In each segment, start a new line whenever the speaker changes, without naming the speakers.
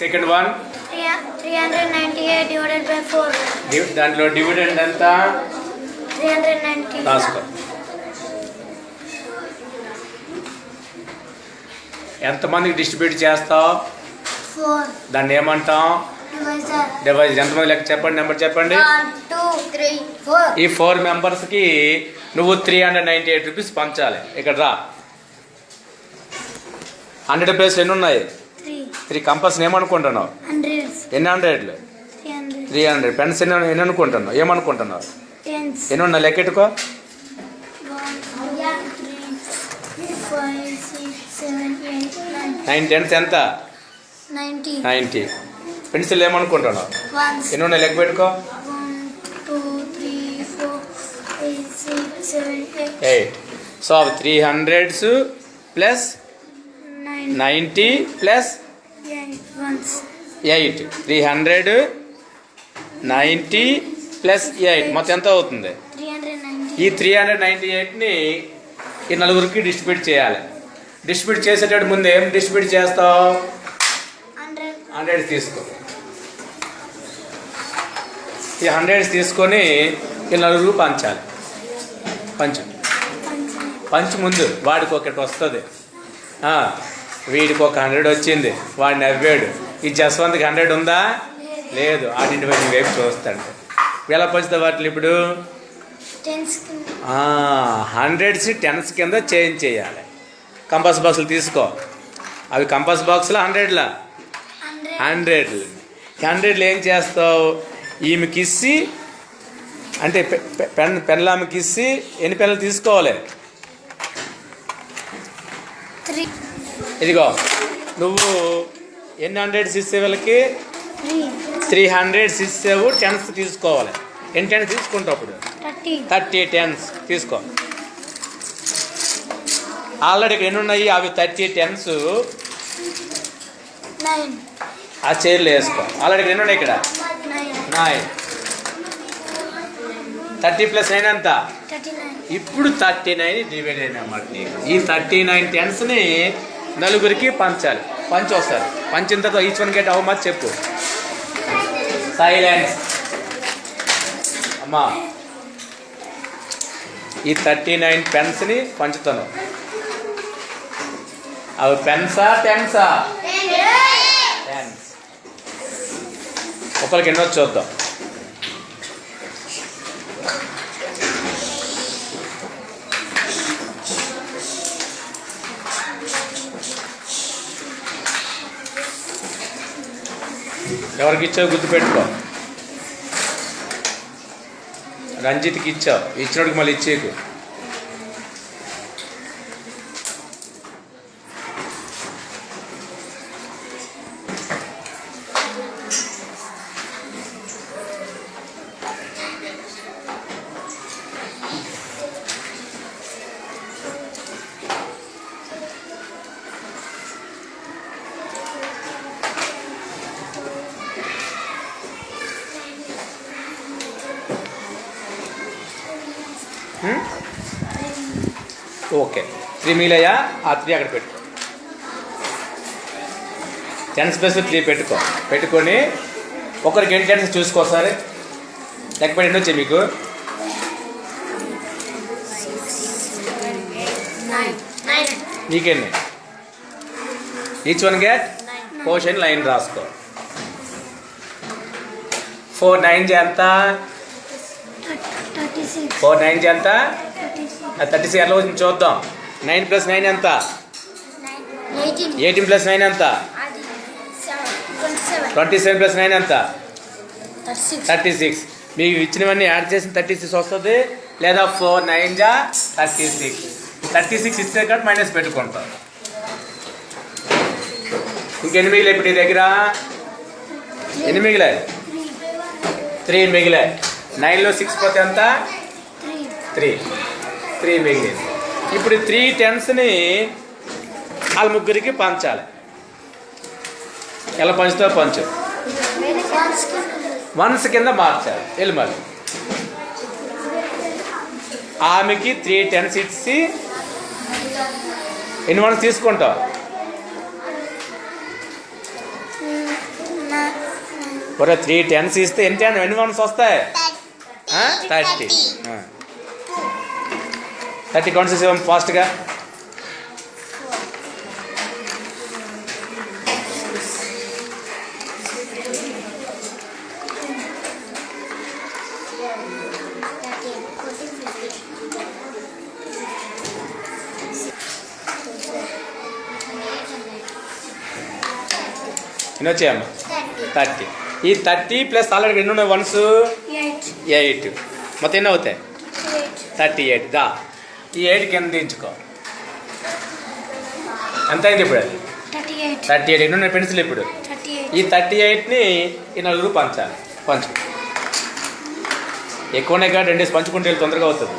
Second one
398 divided by 4.
దాంట్లో dividend ఎంత
390.
రాసుకో. ఎంతమందికి డిస్ట్రిబ్యూట్ చేస్తావు?
4.
దాన్ని ఏమంటాం?
Divisor.
డివైజ్. ఎంతమంది లెక్క చెప్పండి, నెంబర్ చెప్పండి.
1, 2, 3, 4.
ఈ 4 మెంబర్స్కి నువ్వు 398 రూపీస్ పంచాలి. ఇక్కడ రా. 100 ప్లేస్ ఎన్ని ఉన్నాయి?
3.
3 కంపల్సరీ ఏమనుకుంటున్నావు?
Hundreds.
ఎన్ని హండ్రెడ్లు?
300.
300. పెన్స్ ఎన్ని అనుకుంటున్నావు? ఏమనుకుంటున్నావు?
Tens.
ఎన్ని ఉన్నాయి లెక్కెట్టుకో.
1, 2, 3, 5, 6, 7, 8, 9.
9 టెన్స్ ఎంత?
90.
90. పెన్సిల్ ఏమనుకుంటున్నావు?
Ones.
ఎన్ని ఉన్నాయి లెక్క పెట్టుకో.
1, 2, 3, 4, 5, 6, 7, 8.
8. So 300s plus
9.
90 plus
8 ones.
8. 300 90 plus 8 మొత్తం ఎంత అవుతుంది?
390.
ఈ 398ని ఈ నలుగురికి డిస్ట్రిబ్యూట్ చేయాలి. డిస్ట్రిబ్యూట్ చేసేటప్పుడు ముందు ఏం డిస్ట్రిబ్యూట్ చేస్తావు?
100.
100 తీసుకో. ఈ 100 తీసుకొని ఈ నలుగురు పంచాలి. పంచు పంచు ముందు వాడికి ఒకటి వస్తుంది. వీడికి ఒక 100 వచ్చింది, వాడు నవ్వాడు. ఈ జస్వంత్కి 100 ఉందా? లేదు. ఆడింటి వైపు వైపు చూస్తాడు. ఎలా పంచుతావు వాటిని ఇప్పుడు?
Tens.
100s 10s కింద చేంజ్ చేయాలి. కంపాస్ బాక్సులు తీసుకో. అవి కంపాస్ బాక్సులు 100లా? 100. 100లో ఏం చేస్తావు? ఈమెకి ఇచ్చి అంటే పెన్లు ఆమెకి ఇచ్చి ఎన్ని పెన్నులు తీసుకోవాలి?
3.
ఇదిగో నువ్వు ఎన్ని 100s ఇచ్చే వాళ్ళకి?
3.
300s ఇచ్చేవు. 10s తీసుకోవాలి. ఎన్ని 10s తీసుకుంటావు అప్పుడు?
30.
30 10s తీసుకో. ఆల్రెడీ ఇక్కడ ఎన్ని ఉన్నాయి? అవి 30 10s
9.
ఆ చైర్లో వేసుకో. ఆల్రెడీ ఎన్ని ఉన్నాయి ఇక్కడ?
9.
9. 30 ప్లస్ 9 ఎంత?
39.
ఇప్పుడు 39 డివైడ్ అయినమాట నీకు. ఈ 39 10స్ని నలుగురికి పంచాలి. పంచి వస్తారు. పంచిన తర్వాత each one get how much చెప్పు. సైలెన్స్ అమ్మా. ఈ 39 పెన్స్ని పంచుతాను. అవి పెన్సా టెన్సా? పెన్స్. ఒకరికి ఎన్నో చూద్దాం. ఎవరికి ఇచ్చావు గుర్తుపెట్టుకో. రంజిత్కి ఇచ్చావు. ఇచ్చినోడికి మళ్ళీ ఇచ్చేకు. ఓకే. 3 మిగిలాయా? ఆ 3 అక్కడ పెట్టుకో. 10s ప్లస్ 3 పెట్టుకో. పెట్టుకొని ఒకరికి ఎన్ని 10s చూసుకో. సరే లెక్క పెట్టి ఎన్ని వచ్చాయి మీకు?
9.
నీకెన్ని? Each one get question line రాసుకో. 4 9 ఎంత?
36.
4 9 ఎంత?
36.
36 ఎలా వచ్చింది చూద్దాం. 9 ప్లస్ 9 ఎంత?
18.
18 ప్లస్ 9 ఎంత?
27.
27 ప్లస్ 9 ఎంత?
36.
36. మీకు ఇచ్చినవన్నీ యాడ్ చేసిన 36 వస్తుంది. లేదా 4 9 జా 36. 36 ఇస్తే కాబట్టి మైనస్ పెట్టుకుంటాం. ఇంకెన్ని మిగిలాయి ఇప్పుడు నీ దగ్గర? ఎన్ని మిగిలాయి? 3 మిగిలాయి. 9లో 6 పోతే ఎంత? 3 మిగిలింది. ఇప్పుడు 3 10స్ని వాళ్ళ ముగ్గురికి పంచాలి. ఎలా పంచుతావు? పంచు. 1s కింద మార్చాలి. వెళ్ళి మరి ఆమెకి 3 10s ఇచ్చి ఎన్ని 1s తీసుకుంటావు? ఒరే 3 10s ఇస్తే ఎన్ని వన్స్ వస్తాయి? 30. 30 కౌంట్స్ ఇవ్వం ఫాస్ట్గా. ఎన్ని వచ్చాయమ్మా? 30. ఈ 30 ప్లస్ ఆల్రెడీ ఎన్ని ఉన్నాయి వన్స్? 8. మొత్తం ఎన్ని అవుతాయి? 38. దా ఈ 8 కింద దించుకో. ఎంత అయింది ఇప్పుడు? అది 38. ఎన్ని ఉన్నాయి పెన్సిల్ ఇప్పుడు? ఈ 38ని ఈ నలుగురు పంచాలి. పంచు ఎక్కువనే కాదు, 2 డేస్ పంచుకుంటే తొందరగా అవుతుంది.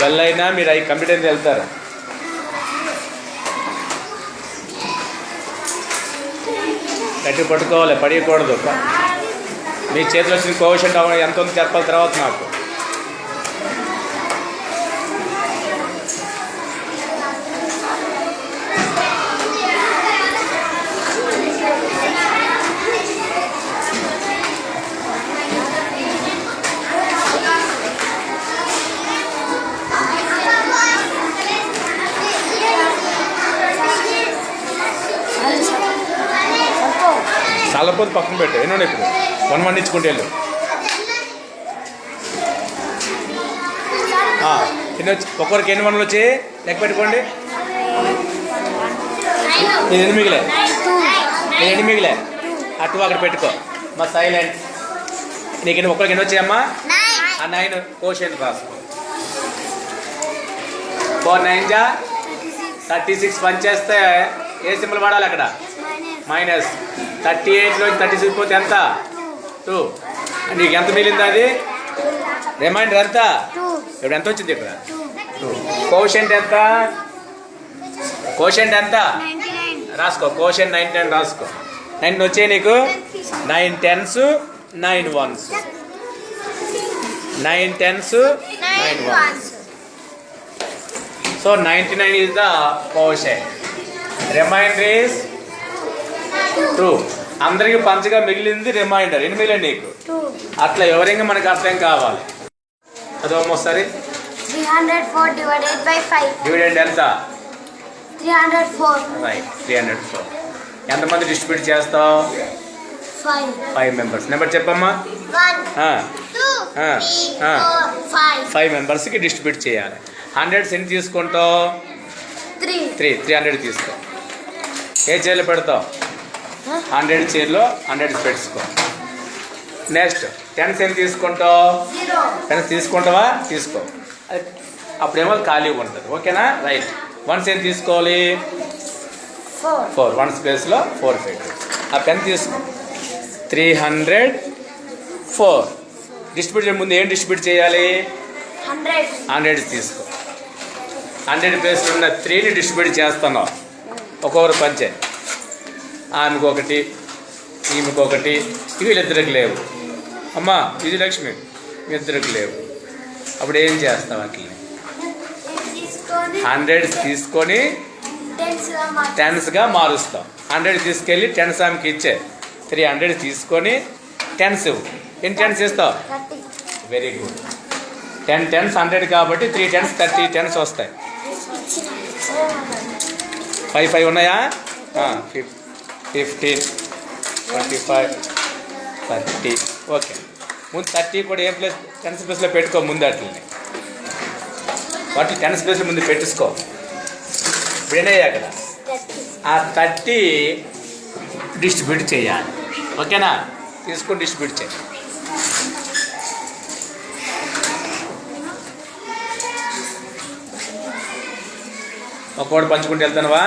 వెళ్ళైనా మీరు అవి కంప్లీట్ అయితే వెళ్తారు. గట్టి పట్టుకోవాలి, పడియకూడదు. మీ చేతిలో వచ్చిన కోవిషన్ ఎంత ఉంది చెప్పాలి తర్వాత నాకు. చాలపోతే పక్కన పెట్టు. ఎన్నో ఇప్పుడు 1 ఇచ్చుకుంటే వెళ్ళు. ఒక్కొక్కరికి ఎన్ని 1లు వచ్చి లెక్క పెట్టుకోండి. ఇది ఎన్ని మిగిలే? ఇది ఎన్ని మిగిలే? అటు అక్కడ పెట్టుకో. మా సైలెంట్. నీకు ఒక్కరికి ఎన్ని వచ్చాయమ్మా? 9 క్వశ్చన్ రాసుకో. 4 9 జా 36 పనిచేస్తే ఏ సింబల్ వాడాలి అక్కడ? మైనస్. 38లో 36 పోతే ఎంత? 2. నీకు ఎంత మిగిలింది? అది రిమైండర్ ఎంత? ఇప్పుడు ఎంత వచ్చింది ఇక్కడ? 2. కోషెంట్ ఎంత? కోషెంట్ ఎంత రాసుకో. కోషెంట్ 99 రాసుకో. 9 వచ్చే నీకు 9 10s 9 1s. 9 10s 9 1s. So 99 is the quotient. Remainder is 2. అందరికి పంచగా మిగిలింది రిమైండర్. ఎన్ని మిగిలింది నీకు? అట్లా ఎవరైనా మనకు అర్థం కావాలి. అది ఒకసారి
304 divided by 5.
డివిడెండ్ ఎంత?
304.
రైట్, 304. ఎంతమంది డిస్ట్రిబ్యూట్ చేస్తావు? 5 మెంబర్స్. నెంబర్ చెప్పమ్మా.
1 2 3 4 5.
5 మెంబర్స్కి డిస్ట్రిబ్యూట్ చేయాలి. 100 ఎన్ని తీసుకుంటావు? 300 తీసుకో. ఏ చైర్లో పెడతావు? 100 చైర్లో 100 పెట్టుకో. నెక్స్ట్ 10s ఎన్ని తీసుకుంటావు? 10s తీసుకుంటావా? తీసుకో. అప్పుడేమో ఖాళీ ఉంటుంది. ఓకేనా? రైట్. 1s ఎన్ని తీసుకోవాలి? 4. 1s ప్లేస్లో 4 పెట్టు. ఆ పెన్ తీసుకో. 304. డిస్ట్రిబ్యూట్ ముందు ఏం డిస్ట్రిబ్యూట్ చేయాలి? 100 తీసుకో. 100 ప్లేస్లో ఉన్న 3ని డిస్ట్రిబ్యూట్ చేస్తున్నావు. ఒక్కొక్కరు పంచే. ఆమెకు ఒకటి, ఈమెకు ఒకటి. వీళ్ళిద్దరికి లేవు. అమ్మా ఇది లక్ష్మి, ఇద్దరికి లేవు. అప్పుడు ఏం చేస్తావు? వాటిని 100 తీసుకొని 10sగా మారుస్తాం. 100 తీసుకెళ్ళి 10s ఆమెకి ఇచ్చే. 300 తీసుకొని 10s ఇవ్వు. ఎన్ని 10s ఇస్తావు? Very good. 10 10s 100 కాబట్టి 3 10s 30 10s వస్తాయి. 5 ఉన్నాయా? 15 25 30. ఓకే. ముందు 30 కూడా ఏం ప్లేస్? 10s ప్లేస్లో పెట్టుకో ముందు. వాటి 10s ప్లేస్లో ముందు పెట్టేసుకో. ఇప్పుడు ఏనయ్యా అక్కడ ఆ 30 డిస్ట్రిబ్యూట్ చేయాలి. ఓకేనా? తీసుకొని డిస్ట్రిబ్యూట్ చేయాలి. ఒక్కోటి పంచుకుంటూ వెళ్తానువా?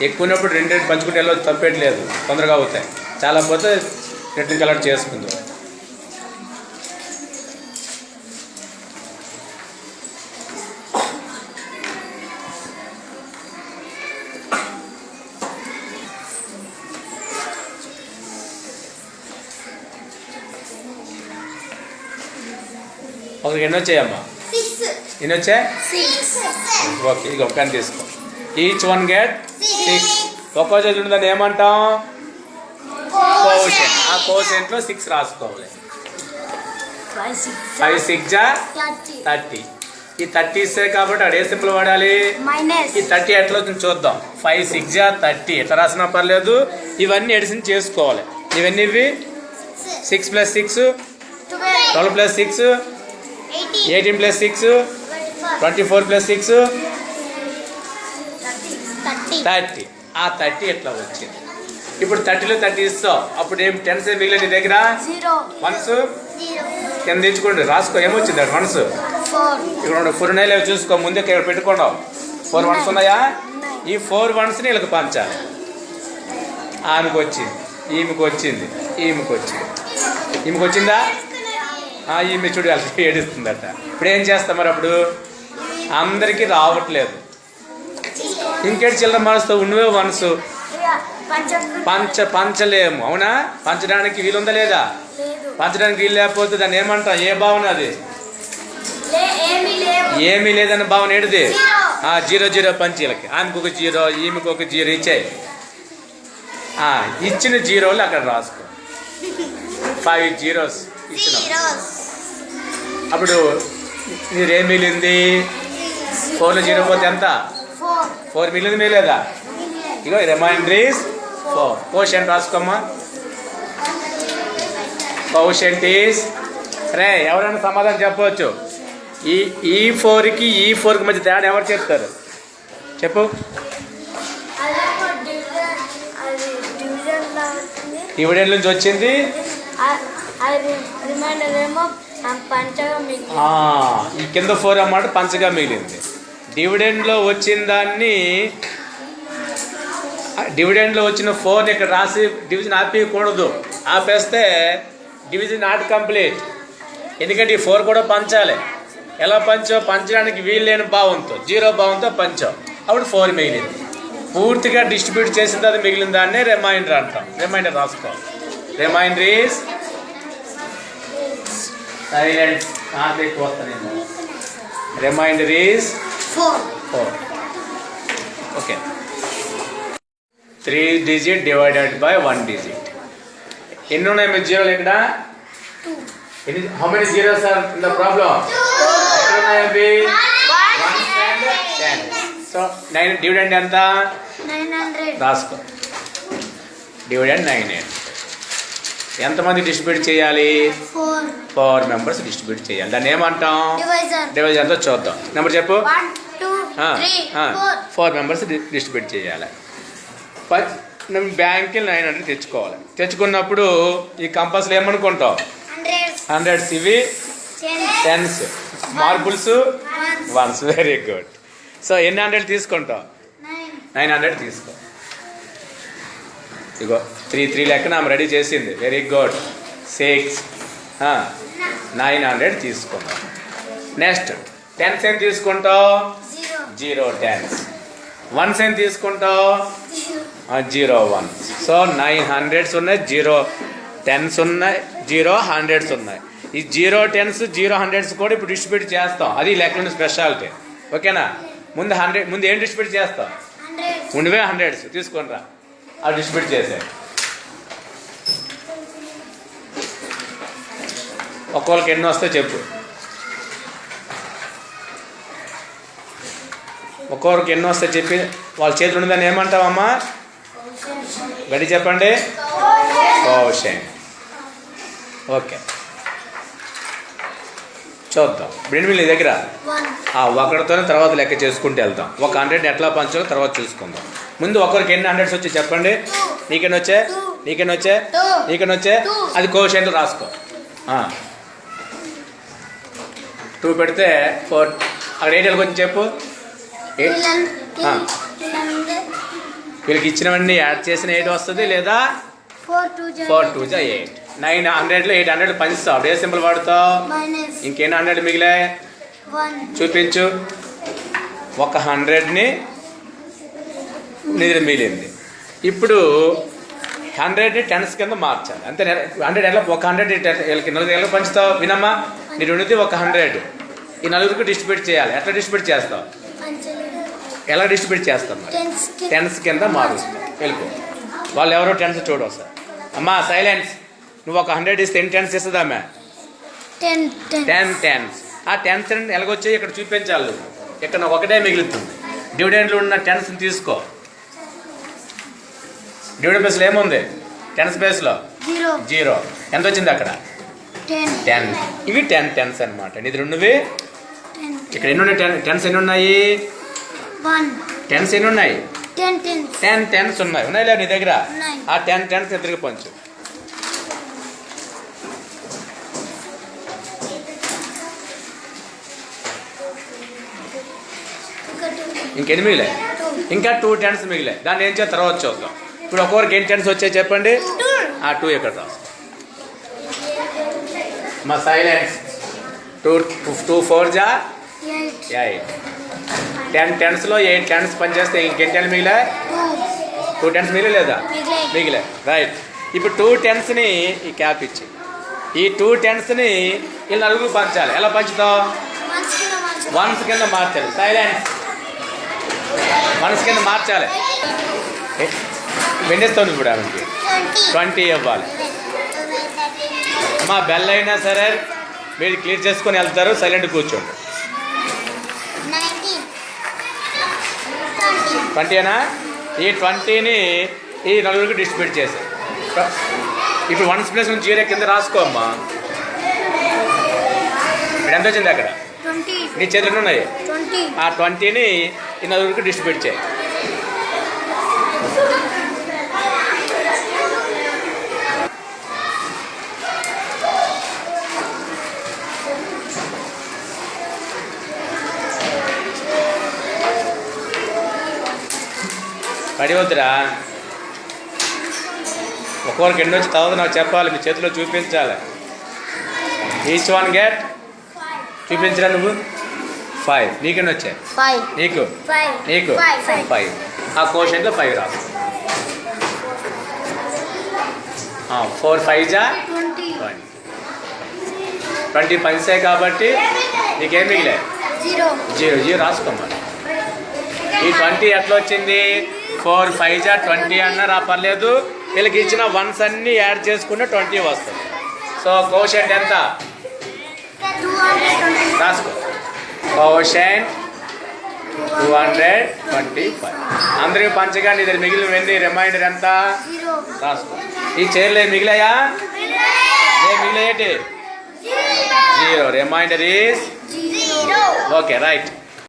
ఎక్కువనప్పుడు 2 పంచుకుంటూ వెళ్ళవచ్చు, తప్పేట్లేదు. తొందరగా అవుతాయి. చాలా పోతే రెడ్ కలర్ చేసుకుందాం. ఒకరికి ఎన్ని వచ్చాయమ్మా?
6.
ఎన్ని వచ్చాయి?
6.
ఓకే, ఇక ఒక పెన్ తీసుకో. Each one get 6. ఒక్కో చేతి ఉండదని ఏమంటాం? కోషెంట్. ఆ కోషెంట్లో 6 రాసుకోవాలి. 5 6 జా 30. ఈ 30 ఇస్తే కాబట్టి అడే సింపుల్ వాడాలి.
మైనస్
ఈ 30 ఎట్లా వచ్చింది చూద్దాం. 5 6 జా 30 ఎట్లా రాసినా పర్లేదు. ఇవన్నీ ఎడిషన్ చేసుకోవాలి. ఇవన్నీ ఇవి 6 + 6 12 + 6 18 + 6 24 + 6 30. ఆ 30 ఎట్లా వచ్చింది? ఇప్పుడు 30లో 30 ఇస్తావు. అప్పుడు ఏం 10s మిగిలిన నీ దగ్గర 1s కింద తెచ్చుకోండి, రాసుకో. ఏమొచ్చింది అది 1s?
4.
ఇక్కడ 4 ఉన్నాయి లేవు చూసుకో. ముందే ఇక్కడ పెట్టుకోండి. 4 1s ఉన్నాయా? ఈ 4 1sని వీళ్ళకి పంచాలి. ఆమెకు వచ్చింది, ఈమెకు వచ్చింది, ఈమెకు వచ్చింది. ఈమెకు వచ్చిందా? ఈమె చూడు వాళ్ళకి ఏడుస్తుందట. ఇప్పుడు ఏం చేస్తాం మరి? అప్పుడు అందరికీ రావట్లేదు. ఇంకేటి చిల్లర మారుస్తావు? ఉన్నవే 1s పంచలేము. అవునా? పంచడానికి వీలుందా లేదా? పంచడానికి వీలు లేకపోతే దాన్ని ఏమంటాం? ఏ భావన అది? ఏమీ లేదన్న భావన ఏడిది? 0 0 పంచీలకి. ఆమెకు ఒక 0, ఈమెకు ఒక 0 ఇచ్చాయి. ఇచ్చిన 0లు అక్కడ రాసుకో. 5 zeros ఇచ్చిన. అప్పుడు మీరేం మిగిలింది? 4లో 0 పోతే ఎంత? 4 మిగిలింది మిగలేదా? ఇగో రిమైండర్ ఈస్ 4. కోషెంట్ రాసుకోమ్మా. కోషెంట్ ఈస్ రే. ఎవరైనా సమాధానం చెప్పవచ్చు. ఈ 4కి ఈ 4కి మధ్య తేడా ఎవరు చెప్తారు? చెప్పు. డివిడెండ్ నుంచి వచ్చింది. ఈ కింద 4 అన్నమాట పంచగా మిగిలింది. డివిడెండ్లో వచ్చిన దాన్ని, డివిడెండ్లో వచ్చిన 4ని ఇక్కడ రాసి డివిజన్ ఆపేయకూడదు. ఆపేస్తే డివిజన్ నాట్ కంప్లీట్. ఎందుకంటే ఈ 4 కూడా పంచాలి. ఎలా పంచావు? పంచడానికి వీలు లేని భావంతో 0 భావంతో పంచావు. అప్పుడు 4 మిగిలింది. పూర్తిగా డిస్ట్రిబ్యూట్ చేసిన తర్వాత మిగిలిన దాన్నే రిమైండర్ అంటాం. రిమైండర్ రాసుకో. Reminder is silent. Reminder is 4. Okay. 3 digit divided by 1 digit. ఎన్ని ఉన్నాయి మీ జీరోలు ఇక్కడ? How many zeros are in the problem? ఎక్కడ ఉన్నాయండి? 1 and 10. సో 9 డివిడెండ్ ఎంత?
900.
రాసుకో. డివిడెండ్ 900. ఎంతమంది డిస్ట్రిబ్యూట్ చేయాలి? 4 మెంబర్స్ డిస్ట్రిబ్యూట్ చేయాలి. దాన్ని ఏమంటాం? డివిజన్తో చూద్దాం. నెంబర్ చెప్పు.
1 2 3 4
మెంబర్స్ డిస్ట్రిబ్యూట్ చేయాలి. బ్యాంక్కి 900 తెచ్చుకోవాలి. తెచ్చుకున్నప్పుడు ఈ కంపాస్లో ఏమనుకుంటావు? 100s. ఇవి 10s. Marbles 1s. Very good. So ఎన్ని 100 తీసుకుంటావు? 900 తీసుకో. ఇగో 3 3 లెక్కన ఆమె రెడీ చేసింది. Very good. 6 900 తీసుకుందాం. నెక్స్ట్ 10s ఏం తీసుకుంటావు? 0 10s. 1s ఏం తీసుకుంటావు? 0 1s. సో 900s ఉన్నాయి, 0 10s ఉన్నాయి, 0 100s ఉన్నాయి. ఈ 0 10s 0 100s కూడా ఇప్పుడు డిస్ట్రిబ్యూట్ చేస్తాం. అది లెక్కలోని స్పెషాలిటీ. ఓకేనా? ముందు ఏం డిస్ట్రిబ్యూట్ చేస్తాం? ఉండవే 100s తీసుకొని రా. అది డిస్ట్రిబ్యూట్ చేసే. ఒక్కొక్కరికి ఎన్ని వస్తే చెప్పు. ఒక్కొక్కరికి ఎన్ని వస్తే చెప్పి వాళ్ళ చేతులు ఉన్నదాన్ని ఏమంటావమ్మా? గడి చెప్పండి. కోషెంట్. ఓకే, చూద్దాం. ఇప్పుడు నీ దగ్గర ఒకరితోనే తర్వాత లెక్క చేసుకుంటూ వెళ్తాం. ఒక 100 ఎట్లా పంచాలో తర్వాత చూసుకుందాం. ముందు ఒకరికి ఎన్ని 100s వచ్చి చెప్పండి. నీకెన్ని వచ్చే? నీకెన్ని వచ్చే? నీకెన్ని వచ్చే? అది కోషెంట్ రాసుకో. 2 పెడితే 4. అక్కడ 8 కొంచెం చెప్పు. 8. వీళ్ళకి ఇచ్చినవన్నీ యాడ్ చేసిన 8 వస్తుంది, లేదా 4 2 8. 900లో 800 పంచుతావు. అప్పుడు ఏ సింబల్ వాడుతావు? ఇంకేం 100 మిగిలే? చూపించు. ఒక 100ని నిధులు మిగిలింది. ఇప్పుడు 100ని టెన్స్ కింద మార్చాలి అంతే. 100 ఎలా ఒక 100 వీళ్ళకి నలుగురు ఎలా పంచుతావు వినమ్మా? నీ రెండుది ఒక 100 ఈ నలుగురికి డిస్ట్రిబ్యూట్ చేయాలి. ఎట్లా డిస్ట్రిబ్యూట్ చేస్తావు? ఎలా డిస్ట్రిబ్యూట్ చేస్తాం మరి? టెన్స్ కింద మారుస్తాం. వెళ్ళిపో. వాళ్ళు ఎవరో టెన్స్ చూడు ఒకసారి. అమ్మా సైలెన్స్. నువ్వు ఒక 100 ఇస్తే ఎన్ని టెన్స్ ఇస్తుందామె? 10 టెన్స్. ఆ టెన్స్ ఎలాగొచ్చాయి ఇక్కడ చూపించాలి నువ్వు. ఇక్కడ నాకు ఒకటే మిగులుతుంది. డివిడెండ్లు ఉన్న టెన్స్ని తీసుకో. డివిడెండ్ బేస్లో ఏముంది? టెన్స్ బేస్లో 0. ఎంత వచ్చింది అక్కడ? 10. ఇవి 10 టెన్స్ అనమాట. ఇది రెండువి. ఇక్కడ ఎన్ని ఉన్నాయి? టెన్స్ ఎన్ని ఉన్నాయి? టెన్స్ ఎన్ని ఉన్నాయి? 10 టెన్స్ ఉన్నాయి. ఉన్నాయి లేదా నీ దగ్గర? ఆ 10 టెన్స్ ఎదురుగా పంచు. ఇంకెన్ని మిగిలే? ఇంకా 2 టెన్స్ మిగిలే. దాన్ని ఏం చేయాలి తర్వాత చూద్దాం. ఇప్పుడు ఒక్కొక్కరికి ఎన్ని టెన్స్ వచ్చాయి చెప్పండి. ఆ 2 ఎక్కడ రాస్తాం? మా సైలెన్స్. 2 4 జా 8. 10 టెన్స్లో 8 టెన్స్ పనిచేస్తే ఇంకెన్ని టెన్స్ మిగిలే? 2 టెన్స్ మిగిలేదా? మిగిలే. రైట్. ఇప్పుడు 2 టెన్స్ని ఈ క్యాప్ ఇచ్చి ఈ 2 టెన్స్ని ఇలా నలుగురు పంచాలి. ఎలా పంచుతావు? వన్స్ కింద మార్చాలి. సైలెన్స్. వన్స్ కింద మార్చాలి. వెండిస్తుంది ఇప్పుడు ఆమెకి 20 ఇవ్వాలి. మా బెల్ అయినా సరే మీరు క్లియర్ చేసుకొని వెళ్తారు. సైలెంట్ కూర్చోండి. 20ఏనా? ఈ 20ని ఈ నలుగురికి డిస్ట్రిబ్యూట్ చేశారు. ఇప్పుడు 1 ప్లేస్ నుంచి 0 కింద రాసుకో అమ్మా. ఇప్పుడు ఎంత వచ్చింది అక్కడ? నీ చేతులు ఉన్నాయి. ఆ 20ని ఈ నలుగురికి డిస్ట్రిబ్యూట్ చేయి. పడి వద్దురా. ఒక్కొక్కరికి ఎన్ని వచ్చి తర్వాత నాకు చెప్పాలి. మీ చేతిలో చూపించాలి. Each one get. చూపించరా నువ్వు. 5. నీకెన్ని వచ్చాయి? నీకు 5. ఆ క్వశ్చన్లో 5 రాదు. 4 5 జా 20 పంచాయి కాబట్టి నీకేం మిగిలే? 0 రాసుకోమని. ఈ 20 ఎట్లా వచ్చింది? 4 5 జా 20 అన్నా పర్లేదు. వీళ్ళకి ఇచ్చిన వన్స్ అన్నీ యాడ్ చేసుకుంటే 20 వస్తుంది. సో కోషెంట్ ఎంత? రాసుకో. కోషెంట్ 225. అందరికి పంచగా నీ దగ్గర మిగిలిన వెండి రిమైండర్ ఎంత? రాసుకో. ఈ చైర్లు మిగిలాయా? మిగిలేటి 0. Remainder is okay right.